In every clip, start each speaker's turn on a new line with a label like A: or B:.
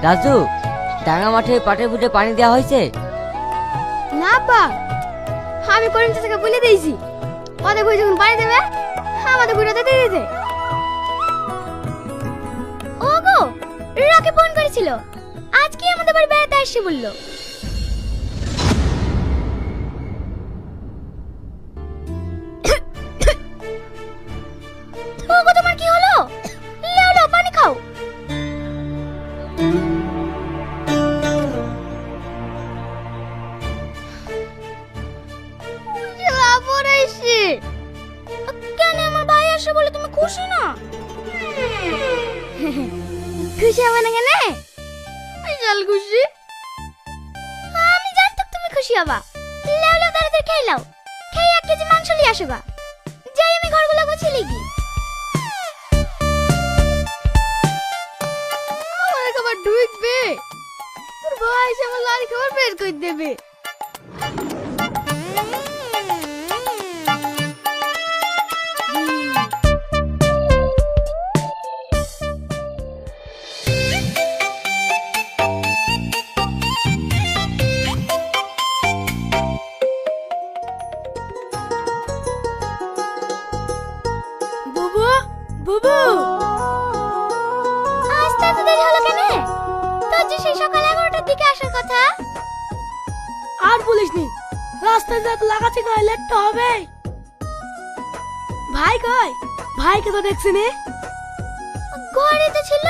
A: রাজু, ডাঙ্গা মাঠে পাটের বুটে পানি দেওয়া হয়েছে?
B: না পা, আমি করিম চাচাকে বলে দিয়েছি ওদের বই যখন পানি দেবে আমাদের বইটা দিয়ে দিতে। ওগো, রাকে ফোন করেছিল, আজকে আমাদের বাড়ি বেড়াতে আসছে বললো। ওগো, তোমার কি হলো? লেও লেও পানি খাও। কেন আমার ভাই আসে বলে তুমি খুশি না? খুশি হবে না কেন? চল খুশি। আমি জানতাম তুমি খুশি হবা। লেও লেও তাড়াতাড়ি খেয়ে নাও, খেয়ে 1 কেজি মাংস নিয়ে আসো গা। যাই আমি ঘরগুলো গুছিয়ে লিখি। আমার খাবার ঢুকবে, তোর ভাই এসে আমার লাল খাবার বের করে দেবে। বুবু, বুবু, আসতে এত দেরি হলো কেন? তোর যে সেই সকাল 11টার দিকে আসার কথা। আর বলিসনি, রাস্তায় যা লাগাচ্ছে গায়ে লেটটা হবে। ভাই কই? ভাইকে তো দেখছি নে। ঘরে তো ছিল,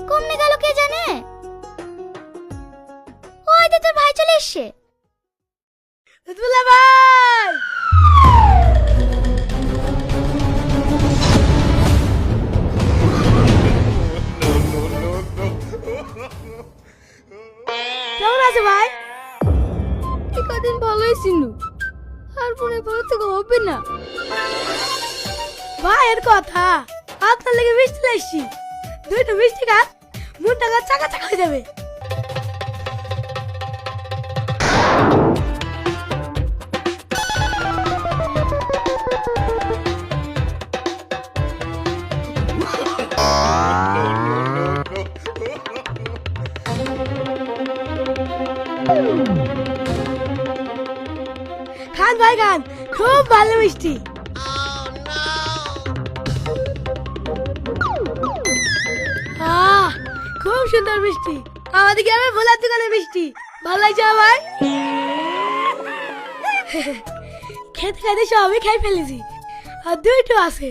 B: কমনে গেল কে জানে। ওই তো তোর ভাই চলে এসেছে। দুলা ভাই, কেমন আছে ভাই? এই কদিন ভালোই ছিল, আর পরে ভালো থেকে হবে না। ভাইয়ের কথা, আপনার লেগে মিষ্টি লাইছি, 2টা মিষ্টি খা, মনটা চাকা চাকা হয়ে যাবে। খান ভাই খান, খুব ভালো মিষ্টি। খুব সুন্দর মিষ্টি, আমাদের গ্রামে ভোলার দোকানে মিষ্টি। ভালো লাগছে আমার। খেতে খেতে সবই খাই ফেলেছি, আর 2টো আছে।